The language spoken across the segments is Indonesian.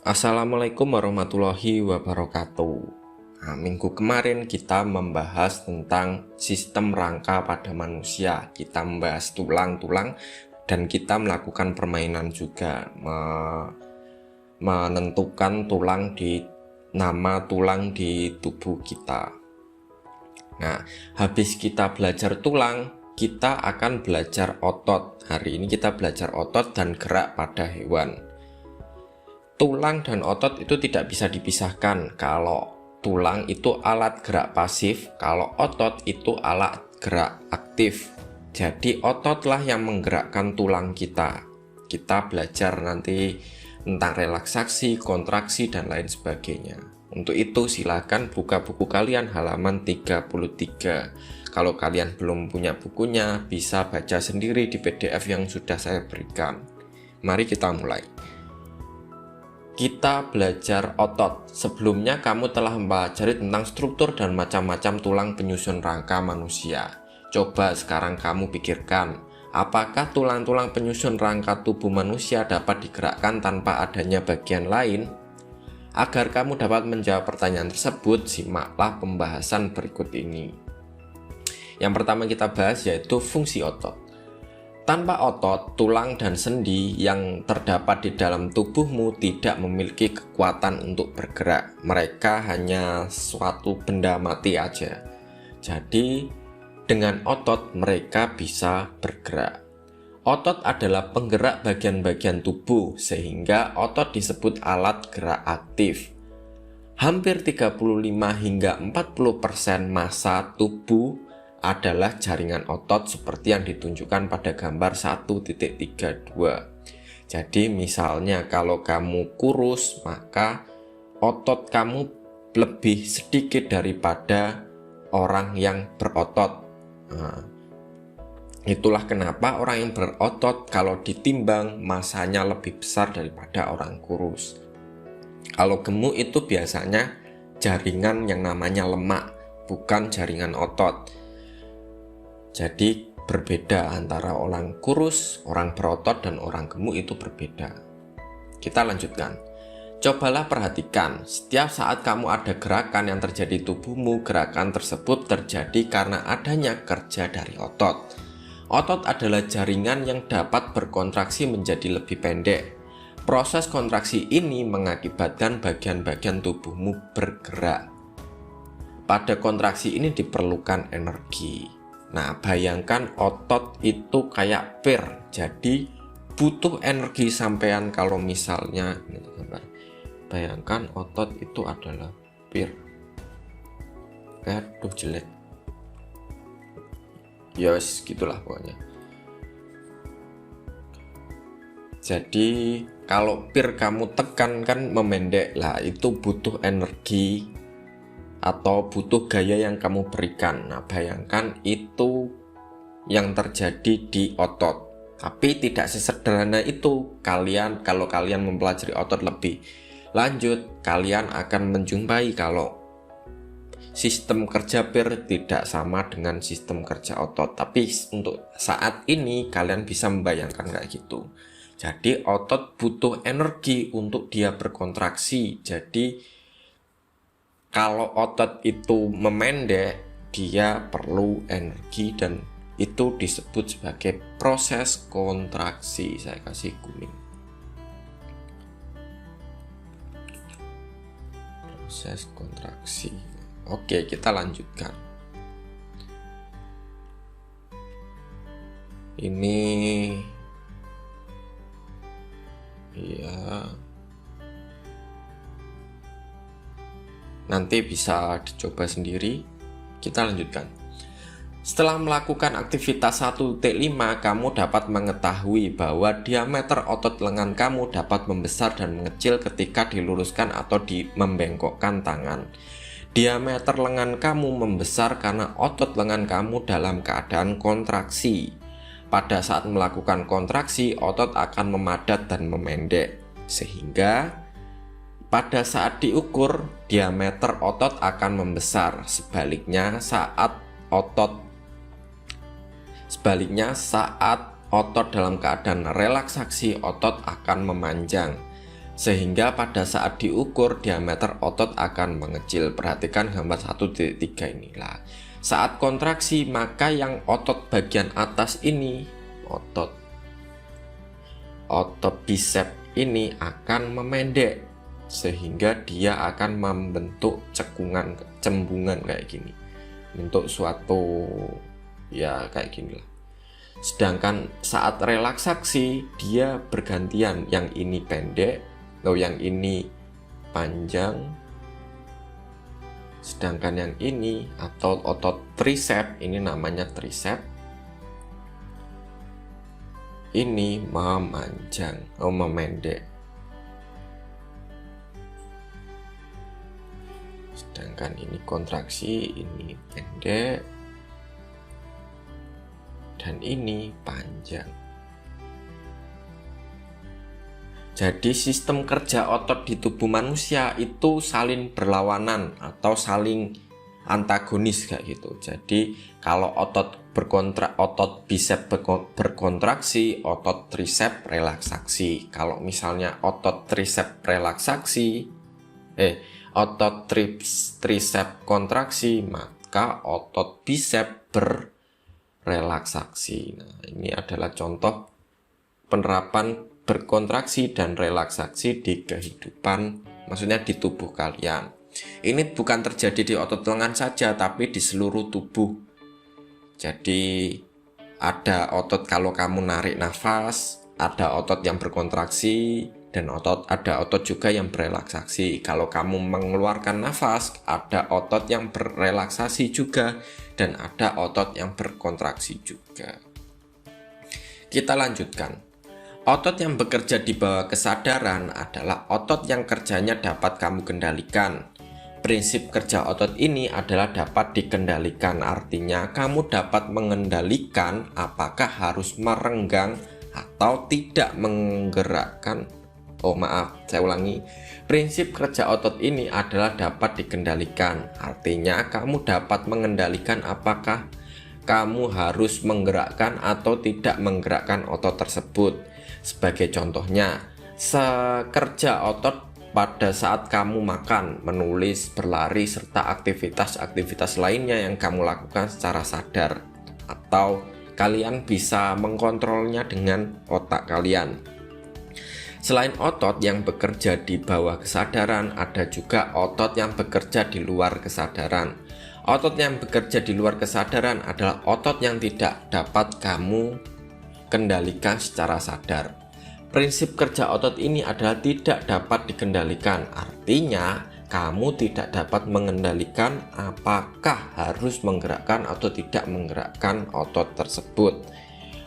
Assalamualaikum warahmatullahi wabarakatuh. Nah, minggu kemarin kita membahas tentang sistem rangka pada manusia. Kita membahas tulang-tulang dan kita melakukan permainan juga, menentukan nama tulang di tubuh kita. Nah, habis kita belajar tulang, kita akan belajar otot. Hari ini kita belajar otot dan gerak pada hewan. Tulang dan otot itu tidak bisa dipisahkan. Kalau tulang itu alat gerak pasif, kalau otot itu alat gerak aktif. Jadi ototlah yang menggerakkan tulang kita. Kita belajar nanti tentang relaksasi, kontraksi, dan lain sebagainya. Untuk itu silakan buka buku kalian halaman 33. Kalau kalian belum punya bukunya, bisa baca sendiri di PDF yang sudah saya berikan. Mari kita mulai. Kita belajar otot. Sebelumnya kamu telah mempelajari tentang struktur dan macam-macam tulang penyusun rangka manusia. Coba sekarang kamu pikirkan, apakah tulang-tulang penyusun rangka tubuh manusia dapat digerakkan tanpa adanya bagian lain? Agar kamu dapat menjawab pertanyaan tersebut, simaklah pembahasan berikut ini. Yang pertama kita bahas yaitu fungsi otot. Tanpa otot, tulang dan sendi yang terdapat di dalam tubuhmu tidak memiliki kekuatan untuk bergerak. Mereka hanya suatu benda mati aja. Jadi, dengan otot mereka bisa bergerak. Otot adalah penggerak bagian-bagian tubuh, sehingga otot disebut alat gerak aktif. Hampir 35 hingga 40% massa tubuh adalah jaringan otot seperti yang ditunjukkan pada gambar 1.32. Jadi misalnya kalau kamu kurus, maka otot kamu lebih sedikit daripada orang yang berotot. Nah, itulah kenapa orang yang berotot kalau ditimbang massanya lebih besar daripada orang kurus. Kalau gemuk itu biasanya jaringan yang namanya lemak, bukan jaringan otot. Jadi berbeda antara orang kurus, orang berotot, dan orang gemuk itu berbeda. Kita lanjutkan. Cobalah perhatikan, setiap saat kamu ada gerakan yang terjadi di tubuhmu, gerakan tersebut terjadi karena adanya kerja dari otot. Otot adalah jaringan yang dapat berkontraksi menjadi lebih pendek. Proses kontraksi ini mengakibatkan bagian-bagian tubuhmu bergerak. Pada kontraksi ini diperlukan energi. Nah, bayangkan otot itu kayak pir, jadi butuh energi sampean. Kalau misalnya bayangkan otot itu adalah pir. Aduh jelek. Yes, gitulah pokoknya. Jadi kalau pir kamu tekan kan memendek lah, itu butuh energi atau butuh gaya yang kamu berikan. Nah, bayangkan itu yang terjadi di otot. Tapi tidak sesederhana itu. Kalau kalian mempelajari otot lebih lanjut, kalian akan menjumpai kalau sistem kerja pir tidak sama dengan sistem kerja otot. Tapi untuk saat ini kalian bisa membayangkan kayak gitu. Jadi otot butuh energi untuk dia berkontraksi. Jadi kalau otot itu memendek, dia perlu energi dan itu disebut sebagai proses kontraksi. Saya kasih kuning. Proses kontraksi. Oke, kita lanjutkan. Ini ya, nanti bisa dicoba sendiri. Kita lanjutkan. Setelah melakukan aktivitas 1.5, kamu dapat mengetahui bahwa diameter otot lengan kamu dapat membesar dan mengecil ketika diluruskan atau membengkokkan tangan. Diameter lengan kamu membesar karena otot lengan kamu dalam keadaan kontraksi. Pada saat melakukan kontraksi, otot akan memadat dan memendek, sehingga pada saat diukur, diameter otot akan membesar. Sebaliknya, saat otot dalam keadaan relaksasi, otot akan memanjang. sehingga pada saat diukur diameter otot akan mengecil. Perhatikan gambar 1.3 inilah. Saat kontraksi maka yang otot bagian atas ini, otot bicep ini akan memendek sehingga dia akan membentuk cembungan kayak gini. Bentuk suatu ya kayak gini lah. Sedangkan saat relaksasi dia bergantian, yang ini pendek, yang ini panjang, sedangkan yang ini atau otot tricep ini namanya tricep, ini memanjang, memendek. Sedangkan ini kontraksi, ini pendek, dan ini panjang. Jadi sistem kerja otot di tubuh manusia itu saling berlawanan atau saling antagonis kayak gitu. Jadi kalau otot bicep berkontraksi, otot tricep relaksasi. Kalau misalnya otot tricep relaksasi, otot tricep kontraksi, maka otot bicep berrelaksasi. Nah, ini adalah contoh penerapan berkontraksi dan relaksasi di kehidupan, maksudnya di tubuh kalian. Ini bukan terjadi di otot lengan saja, tapi di seluruh tubuh. Jadi ada otot kalau kamu narik nafas, ada otot yang berkontraksi, dan ada otot juga yang berrelaksasi. Kalau kamu mengeluarkan nafas, ada otot yang berrelaksasi juga, dan ada otot yang berkontraksi juga. Kita lanjutkan. Otot yang bekerja di bawah kesadaran adalah otot yang kerjanya dapat kamu kendalikan. Prinsip kerja otot ini adalah dapat dikendalikan, artinya kamu dapat mengendalikan apakah harus merenggang atau tidak menggerakkan. Saya ulangi. Prinsip kerja otot ini adalah dapat dikendalikan, artinya kamu dapat mengendalikan apakah kamu harus menggerakkan atau tidak menggerakkan otot tersebut. Sebagai contohnya, kerja otot pada saat kamu makan, menulis, berlari, serta aktivitas-aktivitas lainnya yang kamu lakukan secara sadar, atau kalian bisa mengkontrolnya dengan otak kalian. Selain otot yang bekerja di bawah kesadaran, ada juga otot yang bekerja di luar kesadaran. Otot yang bekerja di luar kesadaran adalah otot yang tidak dapat kamu kendalikan secara sadar. Prinsip kerja otot ini adalah tidak dapat dikendalikan, artinya kamu tidak dapat mengendalikan apakah harus menggerakkan atau tidak menggerakkan otot tersebut.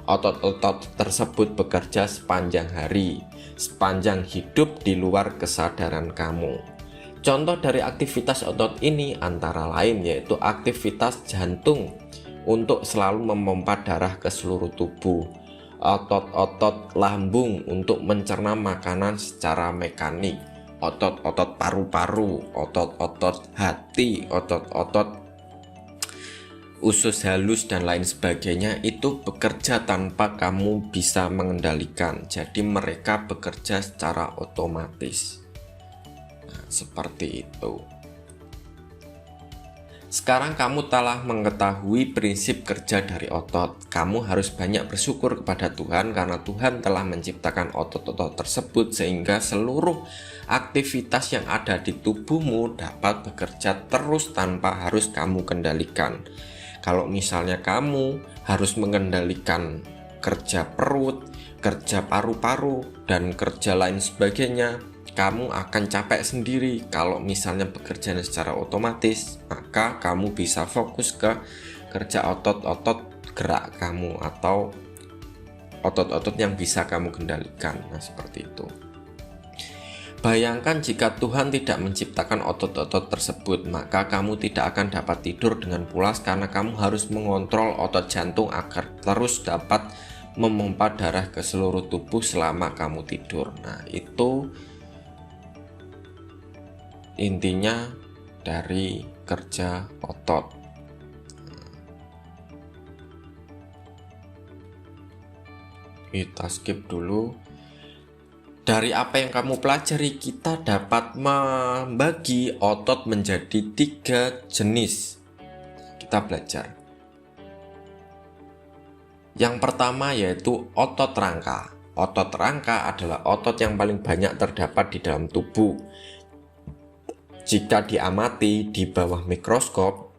Otot-otot tersebut bekerja sepanjang hari, sepanjang hidup di luar kesadaran kamu. Contoh dari aktivitas otot ini antara lain yaitu aktivitas jantung untuk selalu memompa darah ke seluruh tubuh, otot-otot lambung untuk mencerna makanan secara mekanik, otot-otot paru-paru, otot-otot hati, otot-otot usus halus dan lain sebagainya itu bekerja tanpa kamu bisa mengendalikan. Jadi mereka bekerja secara otomatis. Nah, seperti itu. Sekarang kamu telah mengetahui prinsip kerja dari otot. Kamu harus banyak bersyukur kepada Tuhan karena Tuhan telah menciptakan otot-otot tersebut sehingga seluruh aktivitas yang ada di tubuhmu dapat bekerja terus tanpa harus kamu kendalikan. Kalau misalnya kamu harus mengendalikan kerja perut, kerja paru-paru, dan kerja lain sebagainya, kamu akan capek sendiri. Kalau misalnya bekerja secara otomatis, maka kamu bisa fokus ke kerja otot-otot gerak kamu atau otot-otot yang bisa kamu kendalikan. Nah, seperti itu. Bayangkan jika Tuhan tidak menciptakan otot-otot tersebut, maka kamu tidak akan dapat tidur dengan pulas karena kamu harus mengontrol otot jantung agar terus dapat memompa darah ke seluruh tubuh selama kamu tidur. Nah, itu intinya dari kerja otot. Kita skip dulu. Dari apa yang kamu pelajari, kita dapat membagi otot menjadi 3 jenis. Kita belajar. Yang pertama yaitu otot rangka. Otot rangka adalah otot yang paling banyak terdapat di dalam tubuh. Jika diamati di bawah mikroskop,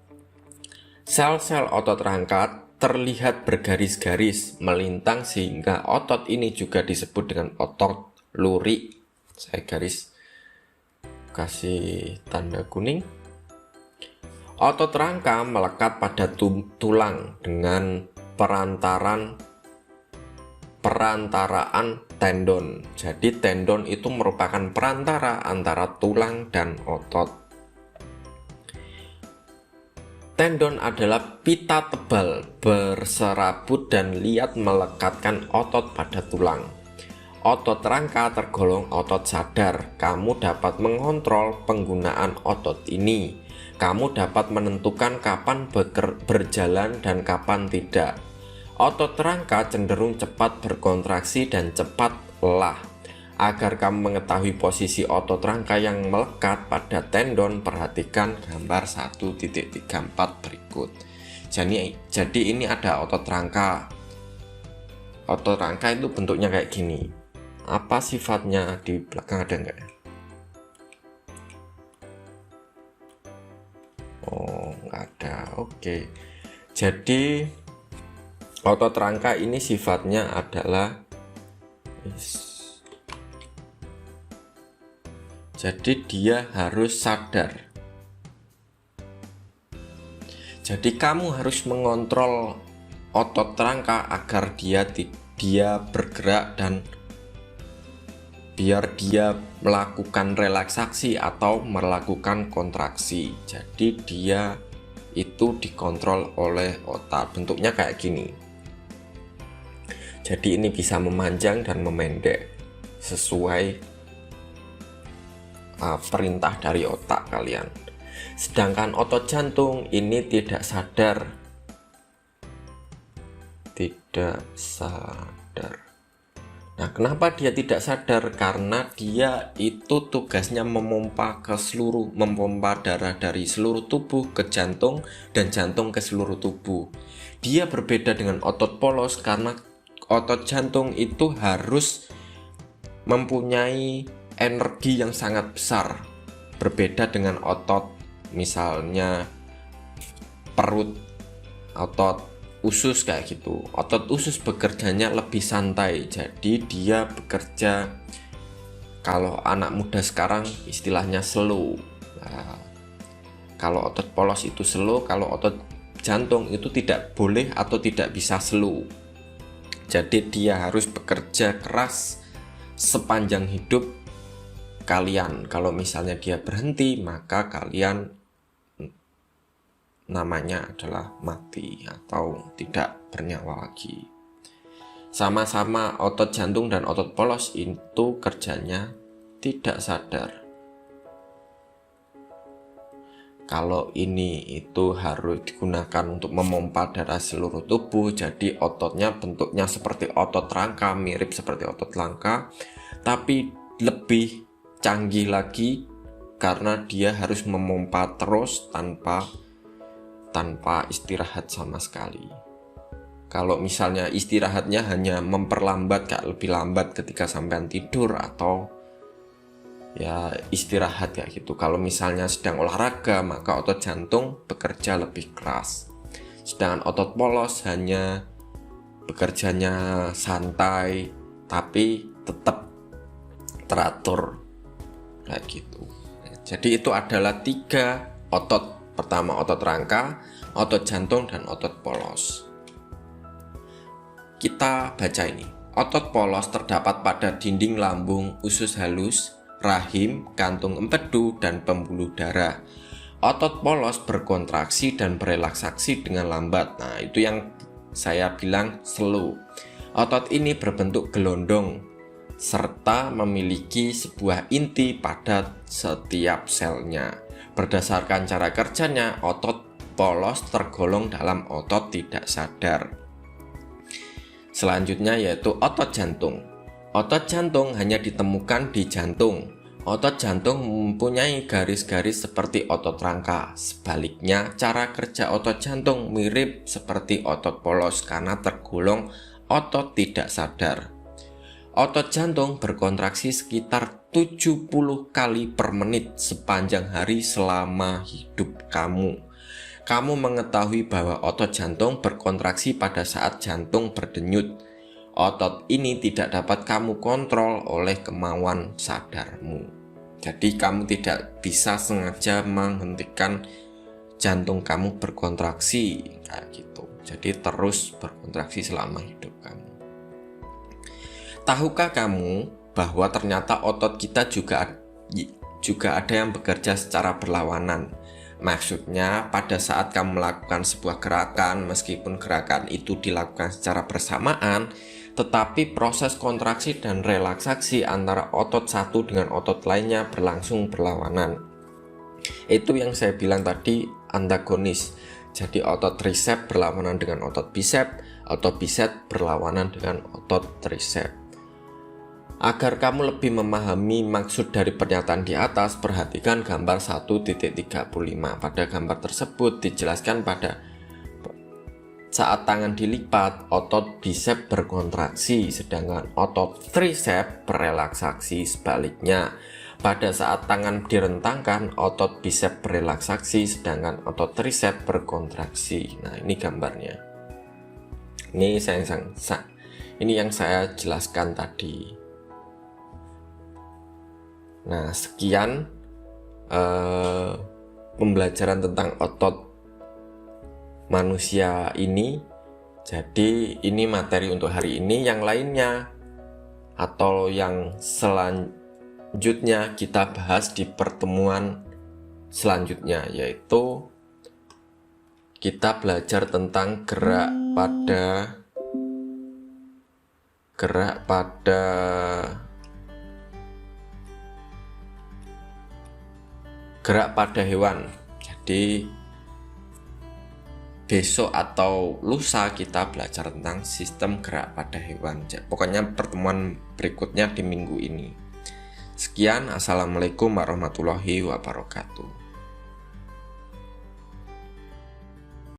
sel-sel otot rangka terlihat bergaris-garis melintang sehingga otot ini juga disebut dengan otot lurik. Saya garis kasih tanda kuning. Otot rangka melekat pada tulang dengan perantaraan tendon. Jadi tendon itu merupakan perantara antara tulang dan otot. Tendon adalah pita tebal berserabut dan liat melekatkan otot pada tulang. Otot rangka tergolong otot sadar. Kamu dapat mengontrol penggunaan otot ini. Kamu dapat menentukan kapan berjalan dan kapan tidak. Otot rangka cenderung cepat berkontraksi dan cepat lelah. Agar kamu mengetahui posisi otot rangka yang melekat pada tendon, perhatikan gambar 1.34 berikut. Jadi ini ada otot rangka. Otot rangka itu bentuknya kayak gini. Apa sifatnya di belakang, ada enggak? Oh, enggak ada. Oke. Jadi otot rangka ini sifatnya adalah jadi dia harus sadar. Jadi kamu harus mengontrol otot rangka agar dia bergerak dan biar dia melakukan relaksasi atau melakukan kontraksi. Jadi dia itu dikontrol oleh otak. Bentuknya kayak gini. Jadi ini bisa memanjang dan memendek sesuai perintah dari otak kalian. Sedangkan otot jantung ini tidak sadar. Nah, kenapa dia tidak sadar? Karena dia itu tugasnya memompa darah dari seluruh tubuh ke jantung dan jantung ke seluruh tubuh. Dia berbeda dengan otot polos karena otot jantung itu harus mempunyai energi yang sangat besar. Berbeda dengan otot misalnya perut, otot usus kayak gitu. Otot usus bekerjanya lebih santai, jadi dia bekerja, kalau anak muda sekarang istilahnya slow. Nah, kalau otot polos itu slow, kalau otot jantung itu tidak boleh atau tidak bisa slow. Jadi dia harus bekerja keras sepanjang hidup kalian. Kalau misalnya dia berhenti, maka kalian namanya adalah mati atau tidak bernyawa lagi. Sama-sama otot jantung dan otot polos itu kerjanya tidak sadar. Kalau ini itu harus digunakan untuk memompa darah seluruh tubuh, jadi ototnya bentuknya seperti otot rangka, mirip seperti otot rangka, tapi lebih canggih lagi karena dia harus memompa terus tanpa istirahat sama sekali. Kalau misalnya istirahatnya hanya memperlambat, kayak lebih lambat ketika sampean tidur atau ya istirahat kayak gitu. Kalau misalnya sedang olahraga, maka otot jantung bekerja lebih keras. Sedangkan otot polos hanya bekerjanya santai tapi tetap teratur kayak gitu. Jadi itu adalah 3 otot. Pertama otot rangka, otot jantung, dan otot polos. Kita baca ini. Otot polos terdapat pada dinding lambung, usus halus, rahim, kantung empedu, dan pembuluh darah. Otot polos berkontraksi dan berelaksasi dengan lambat. Nah, itu yang saya bilang slow. Otot ini berbentuk gelondong serta memiliki sebuah inti pada setiap selnya. Berdasarkan cara kerjanya, otot polos tergolong dalam otot tidak sadar. Selanjutnya yaitu otot jantung. Otot jantung hanya ditemukan di jantung. Otot jantung mempunyai garis-garis seperti otot rangka. Sebaliknya, cara kerja otot jantung mirip seperti otot polos karena tergolong otot tidak sadar. Otot jantung berkontraksi sekitar 70 kali per menit sepanjang hari selama hidup kamu. Kamu mengetahui bahwa otot jantung berkontraksi pada saat jantung berdenyut. Otot ini tidak dapat kamu kontrol oleh kemauan sadarmu. Jadi kamu tidak bisa sengaja menghentikan jantung kamu berkontraksi kayak gitu. Jadi terus berkontraksi selama hidup kamu. Tahukah kamu bahwa ternyata otot kita juga ada yang bekerja secara berlawanan? Maksudnya pada saat kamu melakukan sebuah gerakan, meskipun gerakan itu dilakukan secara bersamaan, tetapi proses kontraksi dan relaksasi antara otot satu dengan otot lainnya berlangsung berlawanan. Itu yang saya bilang tadi, antagonis. Jadi otot tricep berlawanan dengan otot bicep, otot bicep berlawanan dengan otot tricep. Agar kamu lebih memahami maksud dari pernyataan di atas, perhatikan gambar 1.35. Pada gambar tersebut dijelaskan pada saat tangan dilipat, otot bicep berkontraksi, sedangkan otot tricep berelaksasi. Sebaliknya, pada saat tangan direntangkan, otot bicep berelaksasi, sedangkan otot tricep berkontraksi. Nah, ini gambarnya. Ini yang saya jelaskan tadi. Nah, sekian pembelajaran tentang otot manusia ini. Jadi ini materi untuk hari ini. Yang lainnya atau yang selanjutnya kita bahas di pertemuan selanjutnya, yaitu kita belajar tentang gerak pada hewan. Jadi besok atau lusa kita belajar tentang sistem gerak pada hewan. Pokoknya pertemuan berikutnya di minggu ini. Sekian, assalamualaikum warahmatullahi wabarakatuh.